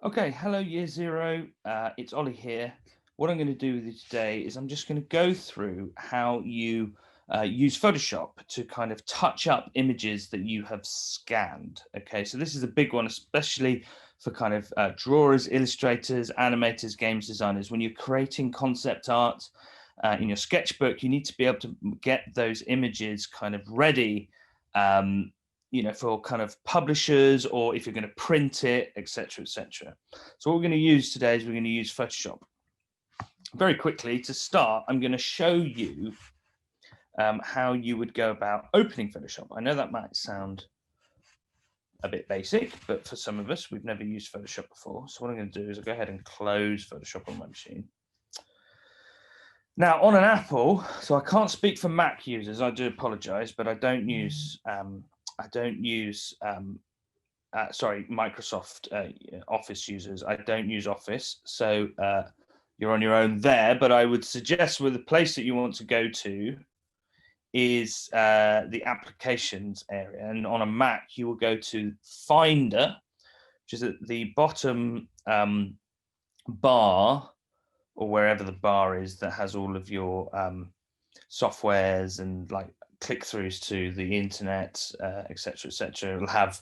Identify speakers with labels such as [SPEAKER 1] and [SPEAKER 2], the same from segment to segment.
[SPEAKER 1] Okay, hello Year Zero. It's Ollie here. What I'm going to do with you today is I'm just going to go through how you use Photoshop to kind of touch up images that you have scanned. Okay, so this is a big one, especially for kind of drawers, illustrators, animators, games designers. When you're creating concept art in your sketchbook, you need to be able to get those images kind of ready. For kind of publishers, or if you're going to print it, etc., etc. So what we're going to use today is we're going to use Photoshop. Very quickly to start, I'm going to show you how you would go about opening Photoshop. I know that might sound a bit basic, but for some of us, we've never used Photoshop before. So what I'm going to do is I'll go ahead and close Photoshop on my machine. Now on an Apple, so I can't speak for Mac users, I do apologize, but I don't use Microsoft Office users. I don't use Office, so you're on your own there. But I would suggest the place that you want to go to is the applications area. And on a Mac, you will go to Finder, which is at the bottom bar, or wherever the bar is that has all of your softwares and like click-throughs to the internet, etc., etc. It'll have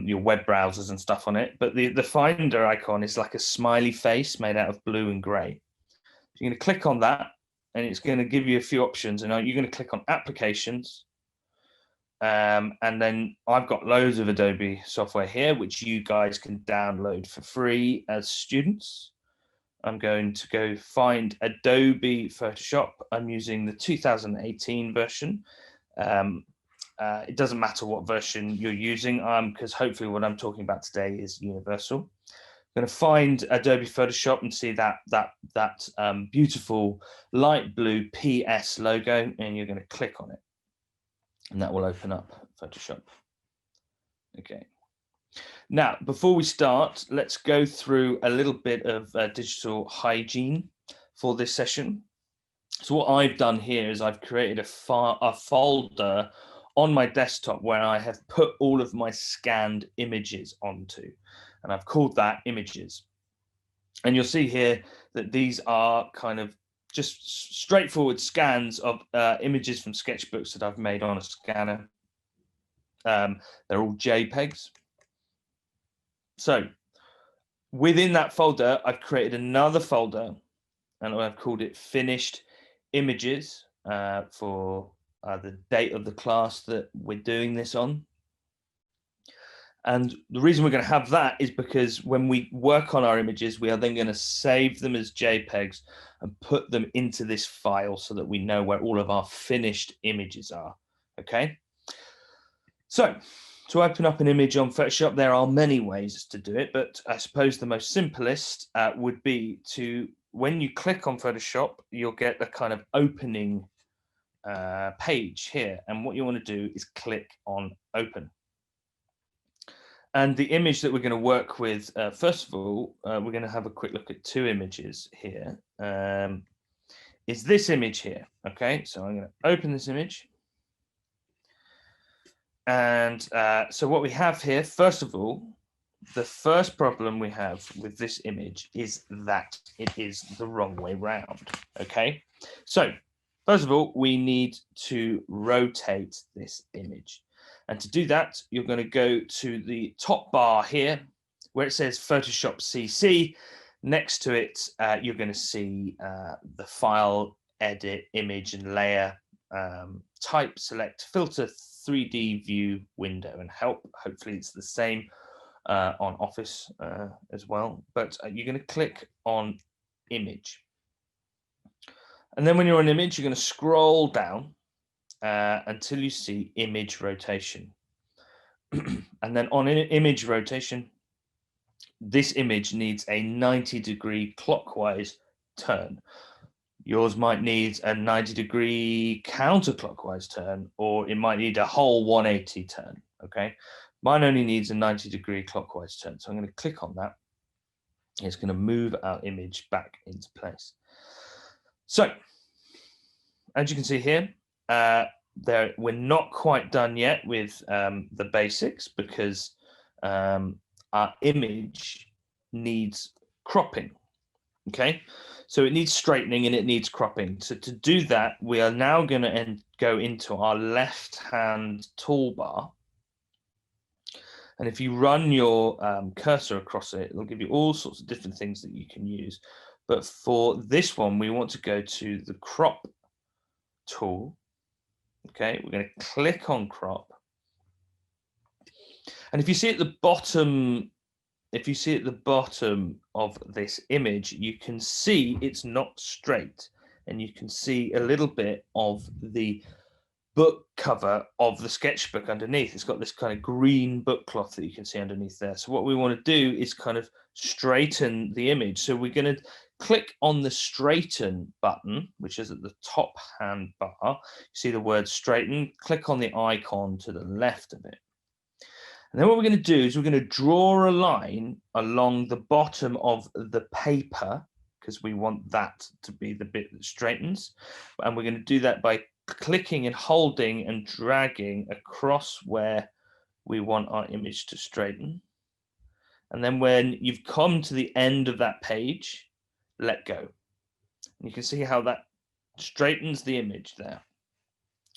[SPEAKER 1] your web browsers and stuff on it, but the Finder icon is like a smiley face made out of blue and gray. So you're going to click on that, and it's going to give you a few options, and you're going to click on Applications, and then I've got loads of Adobe software here, which you guys can download for free as students. I'm going to go find Adobe Photoshop. I'm using the 2018 version. It doesn't matter what version you're using, because hopefully what I'm talking about today is universal. I'm going to find Adobe Photoshop and see that beautiful light blue PS logo, and you're going to click on it, and that will open up Photoshop. Okay. Now, before we start, let's go through a little bit of digital hygiene for this session. So what I've done here is I've created a folder on my desktop where I have put all of my scanned images onto, and I've called that images. And you'll see here that these are kind of just straightforward scans of images from sketchbooks that I've made on a scanner. They're all JPEGs. So within that folder, I've created another folder, and I've called it Finished Images for the date of the class that we're doing this on. And the reason we're going to have that is because when we work on our images, we are then going to save them as JPEGs and put them into this file so that we know where all of our finished images are. Okay. So to open up an image on Photoshop, there are many ways to do it, but I suppose the most simplest would be to, when you click on Photoshop, you'll get a kind of opening page here. And what you want to do is click on Open. And the image that we're going to work with, first of all, we're going to have a quick look at two images here. Is this image here. Okay, so I'm going to open this image. And so what we have here, first of all, the first problem we have with this image is that it is the wrong way round. Okay, so first of all, we need to rotate this image. And to do that, you're going to go to the top bar here where it says Photoshop CC. Next to it, you're going to see the File, Edit, Image, and Layer. Type, select, filter, 3D view window, and help. Hopefully it's the same on Office as well. But you're going to click on Image. And then when you're on Image, you're going to scroll down until you see Image Rotation. And then on Image Rotation, this image needs a 90-degree clockwise turn. Yours might need a 90-degree counterclockwise turn, or it might need a whole 180 turn. Okay, mine only needs a 90-degree clockwise turn. So I'm going to click on that. It's going to move our image back into place. So as you can see here, we're not quite done yet with the basics, because our image needs cropping. Okay, so it needs straightening and it needs cropping. So to do that, we are now going to go into our left-hand toolbar. And if you run your cursor across it, it'll give you all sorts of different things that you can use. But for this one, we want to go to the crop tool. Okay, we're going to click on crop. And if you see at the bottom, of this image, you can see it's not straight. And you can see a little bit of the book cover of the sketchbook underneath. It's got this kind of green book cloth that you can see underneath there. So what we want to do is kind of straighten the image. So we're going to click on the straighten button, which is at the top hand bar. You see the word straighten, click on the icon to the left of it. And then what we're going to do is we're going to draw a line along the bottom of the paper, because we want that to be the bit that straightens. And we're going to do that by clicking and holding and dragging across where we want our image to straighten. And then when you've come to the end of that page, let go. And you can see how that straightens the image there.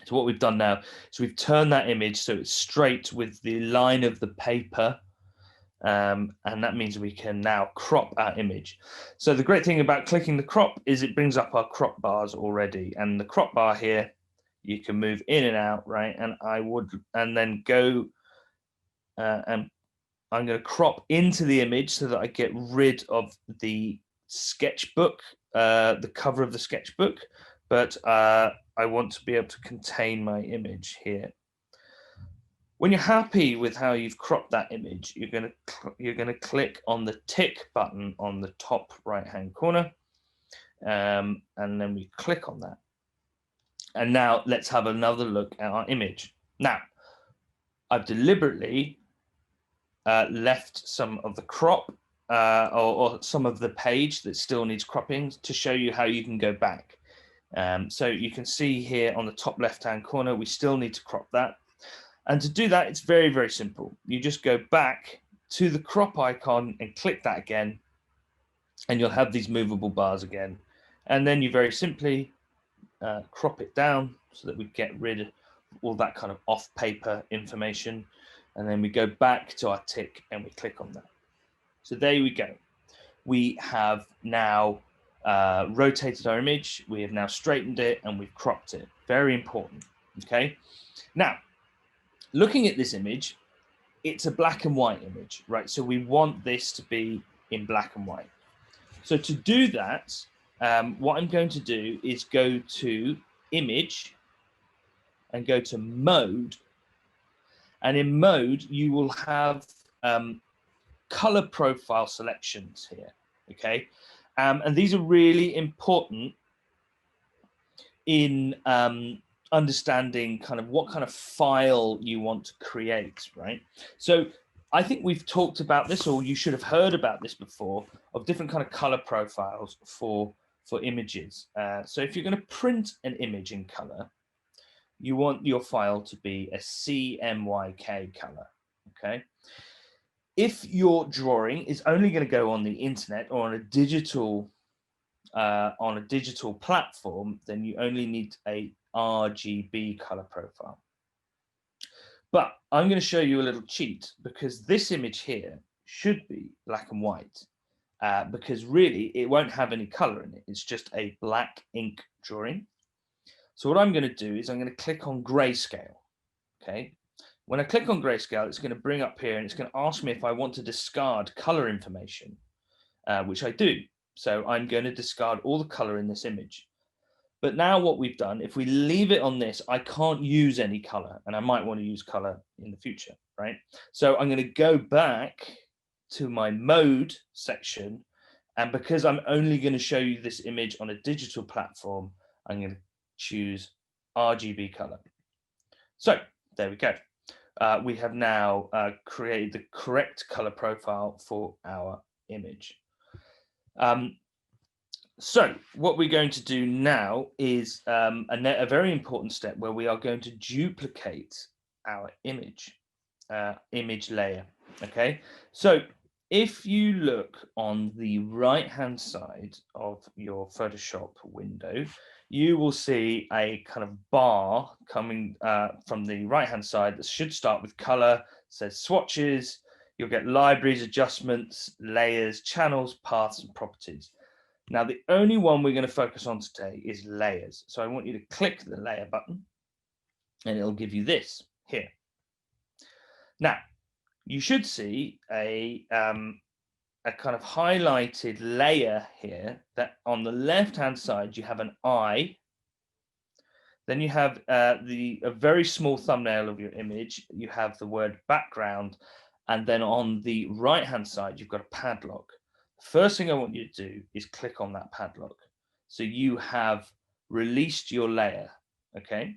[SPEAKER 1] So what we've done now is we've turned that image so it's straight with the line of the paper. And that means we can now crop our image. So the great thing about clicking the crop is it brings up our crop bars already. And the crop bar here, you can move in and out, right? And then go, and I'm going to crop into the image so that I get rid of the sketchbook, the cover of the sketchbook, but I want to be able to contain my image here. When you're happy with how you've cropped that image, you're going to click on the tick button on the top right-hand corner, and then we click on that. And now let's have another look at our image. Now, I've deliberately left some of the crop or some of the page that still needs cropping to show you how you can go back. So you can see here on the top left-hand corner, we still need to crop that. And to do that, it's very, very simple. You just go back to the crop icon and click that again, and you'll have these movable bars again. And then you very simply crop it down so that we get rid of all that kind of off-paper information. And then we go back to our tick and we click on that. So there we go. We have now rotated our image. We have now straightened it and we've cropped it. Very important. Okay. Now, looking at this image, it's a black and white image, right? So we want this to be in black and white. So to do that, what I'm going to do is go to image and go to mode. And in mode, you will have color profile selections here, okay? And these are really important in understanding kind of what kind of file you want to create, right? So I think we've talked about this, or you should have heard about this before, of different kind of color profiles for images. So if you're going to print an image in color, you want your file to be a CMYK color, okay? If your drawing is only going to go on the internet or on a digital platform, then you only need a RGB color profile. But I'm going to show you a little cheat, because this image here should be black and white, because really it won't have any color in it. It's just a black ink drawing. So what I'm going to do is I'm going to click on grayscale. Okay. When I click on grayscale, it's going to bring up here and it's going to ask me if I want to discard color information, which I do. So I'm going to discard all the color in this image. But now what we've done, if we leave it on this, I can't use any color, and I might want to use color in the future, right? So I'm going to go back to my mode section, and because I'm only going to show you this image on a digital platform, I'm going to choose RGB color. So there we go. We have now created the correct color profile for our image. So what we're going to do now is a very important step where we are going to duplicate our image layer. Okay, so if you look on the right hand side of your Photoshop window, you will see a kind of bar coming from the right hand side that should start with color, says swatches. You'll get libraries, adjustments, layers, channels, paths, and properties. Now, the only one we're going to focus on today is layers. So I want you to click the layer button and it'll give you this here. Now, you should see a kind of highlighted layer here that on the left hand side you have an eye, then you have a very small thumbnail of your image, you have the word background, and then on the right hand side you've got a padlock. First thing I want you to do is click on that padlock, so you have released your layer. Okay,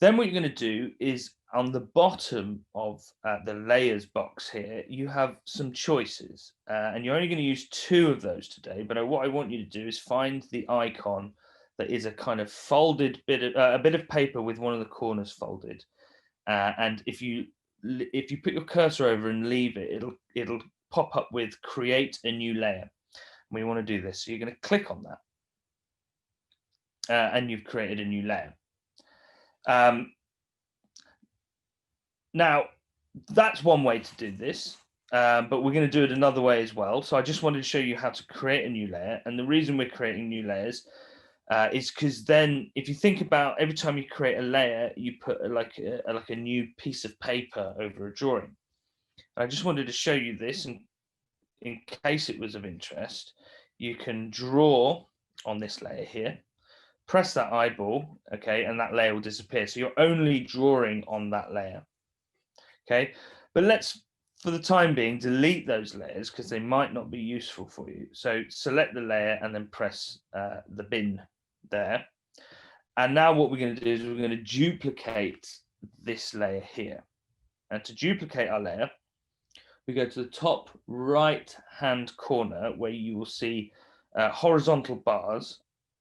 [SPEAKER 1] then what you're going to do is on the bottom of the layers box here, you have some choices, and you're only going to use 2 of those today. But what I want you to do is find the icon that is a kind of folded bit of a bit of paper with one of the corners folded, and if you put your cursor over and leave it, it'll pop up with create a new layer. We want to do this, so you're going to click on that, and you've created a new layer. Now, that's one way to do this, but we're going to do it another way as well. So I just wanted to show you how to create a new layer. And the reason we're creating new layers is because then if you think about every time you create a layer, you put like a new piece of paper over a drawing. I just wanted to show you this, and in case it was of interest, you can draw on this layer here, press that eyeball, okay, and that layer will disappear. So you're only drawing on that layer. Okay, but let's, for the time being, delete those layers because they might not be useful for you. So select the layer and then press the bin there. And now what we're going to do is we're going to duplicate this layer here. And to duplicate our layer, we go to the top right hand corner where you will see horizontal bars,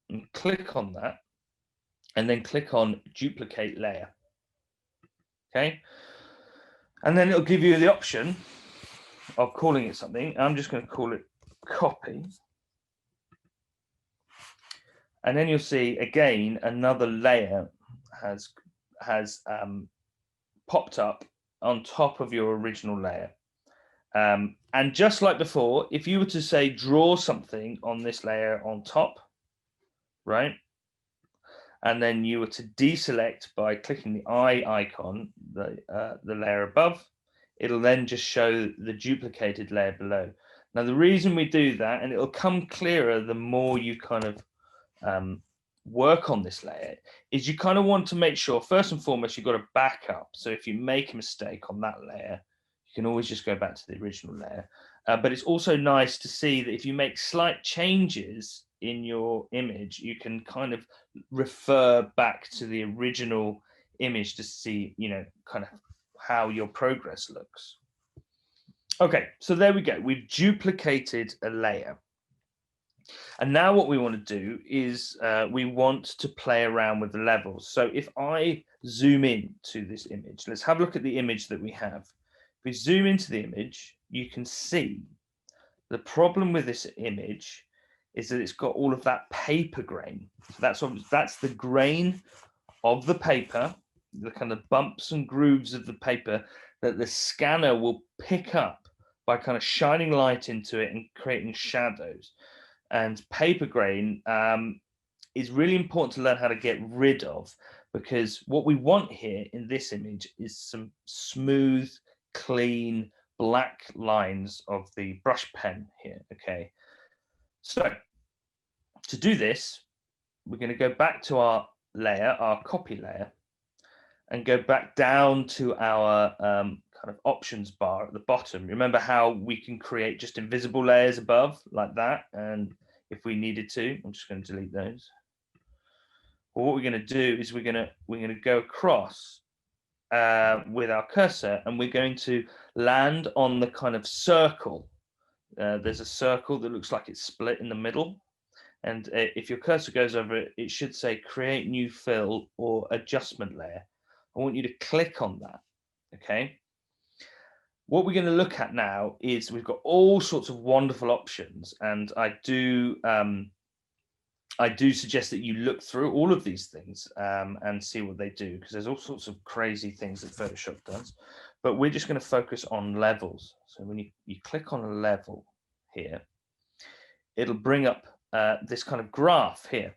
[SPEAKER 1] and click on that, and then click on duplicate layer. Okay, and then it'll give you the option of calling it something. I'm just going to call it copy. And then you'll see again another layer has popped up on top of your original layer. And just like before, if you were to say draw something on this layer on top, right? And then you were to deselect by clicking the eye icon, the layer above, it'll then just show the duplicated layer below. Now, the reason we do that, and it'll come clearer the more you kind of work on this layer, is you kind of want to make sure, first and foremost, you've got a backup. So if you make a mistake on that layer, you can always just go back to the original layer. But it's also nice to see that if you make slight changes in your image, you can kind of refer back to the original image to see, kind of how your progress looks. Okay, so there we go. We've duplicated a layer. And now what we want to do is we want to play around with the levels. So if I zoom in to this image, let's have a look at the image that we have. If we zoom into the image, you can see the problem with this image is that it's got all of that paper grain. So that's the grain of the paper, the kind of bumps and grooves of the paper that the scanner will pick up by kind of shining light into it and creating shadows. And paper grain is really important to learn how to get rid of, because what we want here in this image is some smooth, clean, black lines of the brush pen here. Okay, so to do this, we're going to go back to our layer, our copy layer, and go back down to our kind of options bar at the bottom. Remember how we can create just invisible layers above like that, and if we needed to, I'm just going to delete those. Well, what we're going to do is we're going to go across with our cursor, and we're going to land on the kind of circle. There's a circle that looks like it's split in the middle, and if your cursor goes over it, it should say create new fill or adjustment layer. I want you to click on that. Okay, what we're going to look at now is we've got all sorts of wonderful options, and I do suggest that you look through all of these things and see what they do, because there's all sorts of crazy things that Photoshop does. But we're just going to focus on levels. So when you click on a level here, it'll bring up this kind of graph here.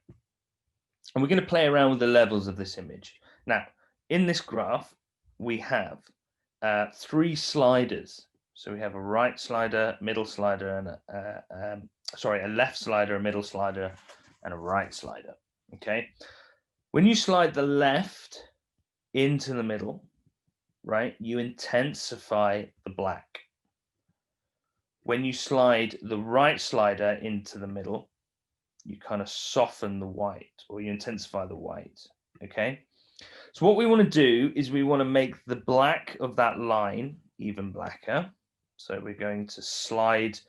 [SPEAKER 1] And we're going to play around with the levels of this image. Now, in this graph, we have 3 sliders. So we have a right slider, middle slider, and a left slider, a middle slider, and a right slider. Okay. When you slide the left into the middle, right, you intensify the black. When you slide the right slider into the middle, you kind of soften the white, or you intensify the white. Okay. So what we want to do is we want to make the black of that line even blacker. So we're going to slide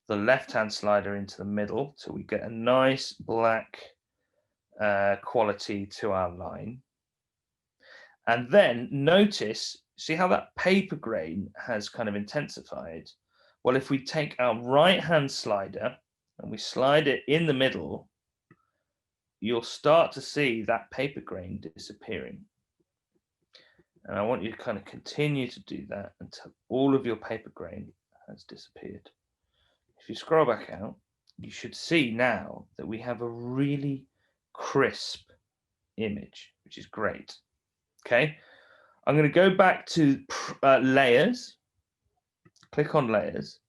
[SPEAKER 1] the left-hand slider into the middle till we get a nice black quality to our line. And then notice, see how that paper grain has kind of intensified? Well, if we take our right-hand slider and we slide it in the middle, you'll start to see that paper grain disappearing. And I want you to kind of continue to do that until all of your paper grain has disappeared. If you scroll back out, you should see now that we have a really crisp image, which is great. Okay, I'm going to go back to layers, click on layers,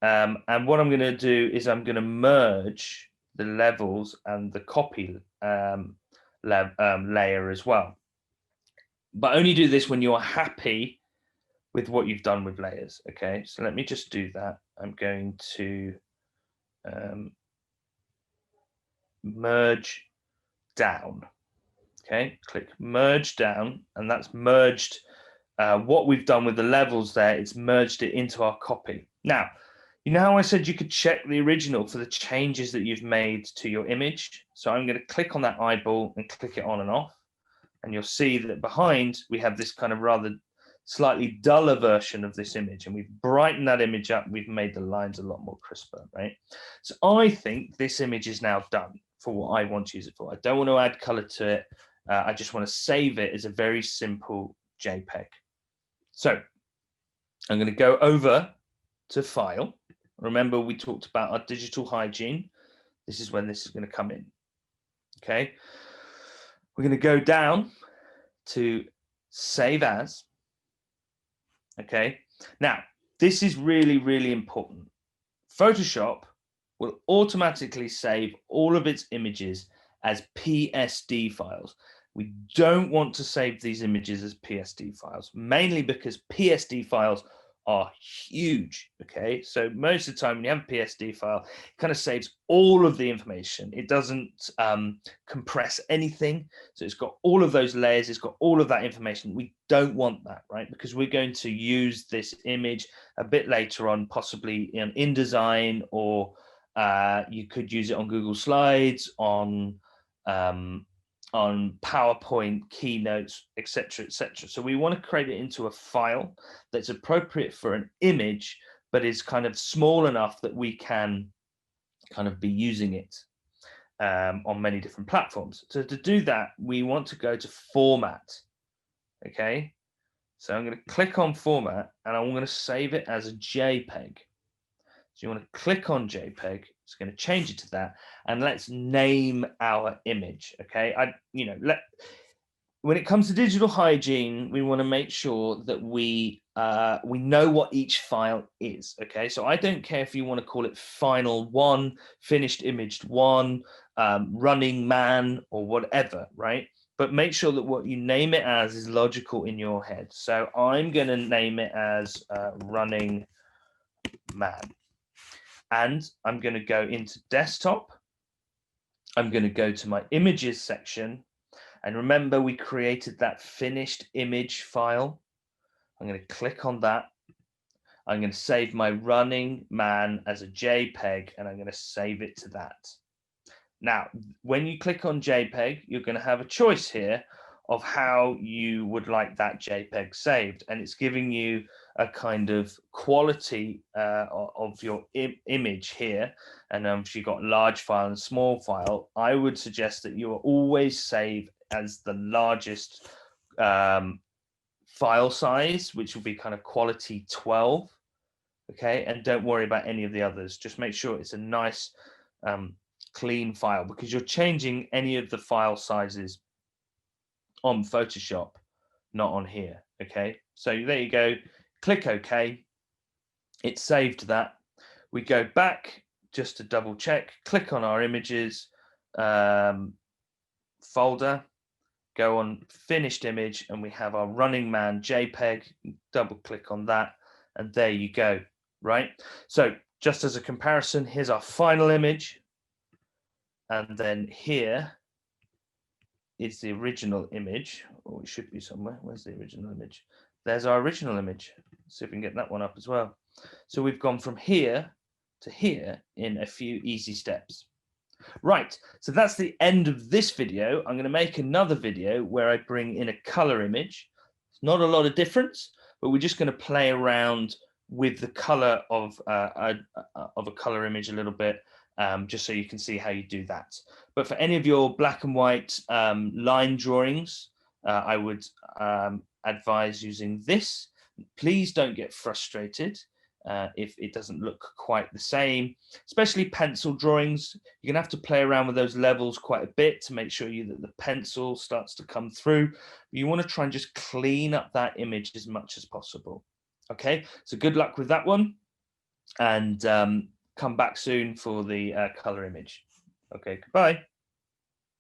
[SPEAKER 1] and what I'm going to do is I'm going to merge the levels and the copy layer as well. But only do this when you're happy with what you've done with layers. Okay, so let me just do that. I'm going to merge down. Okay, click merge down, and that's merged what we've done with the levels there. It's merged it into our copy. Now, you know how I said you could check the original for the changes that you've made to your image? So I'm going to click on that eyeball and click it on and off. And you'll see that behind we have this kind of rather slightly duller version of this image, and we've brightened that image up. We've made the lines a lot more crisper, right? So I think this image is now done for what I want to use it for. I don't want to add color to it. I just want to save it as a very simple JPEG. So I'm going to go over to File. Remember, we talked about our digital hygiene. This is when this is going to come in. Okay. We're going to go down to Save As. Okay. Now, this is really, really important. Photoshop will automatically save all of its images as PSD files. We don't want to save these images as PSD files, mainly because PSD files are huge. Okay, so most of the time when you have a PSD file, it kind of saves all of the information. It doesn't compress anything. So it's got all of those layers, it's got all of that information. We don't want that, right? Because we're going to use this image a bit later on, possibly in InDesign, or you could use it on Google Slides, on PowerPoint, keynotes, etc., etc. So we want to create it into a file that's appropriate for an image, but is kind of small enough that we can kind of be using it on many different platforms. So to do that, we want to go to Format. Okay, so I'm going to click on Format, and I'm going to save it as a JPEG. So you want to click on JPEG. It's going to change it to that, and let's name our image. Okay, when it comes to digital hygiene, we want to make sure that we know what each file is. Okay, so I don't care if you want to call it Final 1, Finished Imaged 1, Running Man, or whatever, right? But make sure that what you name it as is logical in your head. So I'm going to name it as Running Man. And I'm going to go into Desktop. I'm going to go to my Images section. And remember, we created that finished image file. I'm going to click on that. I'm going to save my Running Man as a JPEG, and I'm going to save it to that. Now, when you click on JPEG, you're going to have a choice here of how you would like that JPEG saved, and it's giving you a kind of quality of your image here. And if you've got large file and small file, I would suggest that you always save as the largest file size, which will be kind of quality 12. Okay, and don't worry about any of the others. Just make sure it's a nice clean file, because you're changing any of the file sizes on Photoshop, not on here. Okay, so there you go. Click OK. It saved that. We go back just to double check. Click on our images folder. Go on finished image, and we have our Running Man JPEG. Double click on that, and there you go. Right. So just as a comparison, here's our final image, and then here is the original image. Oh, it should be somewhere. Where's the original image? There's our original image. Let's see if we can get that one up as well. So we've gone from here to here in a few easy steps. Right, so that's the end of this video. I'm going to make another video where I bring in a color image. It's not a lot of difference, but we're just going to play around with the color of a color image a little bit, just so you can see how you do that. But for any of your black and white line drawings, I would advise using this. Please don't get frustrated if it doesn't look quite the same, especially pencil drawings. You're gonna have to play around with those levels quite a bit to make sure that the pencil starts to come through. You want to try and just clean up that image as much as possible. Okay, so good luck with that one, and come back soon for the color image. Okay, goodbye.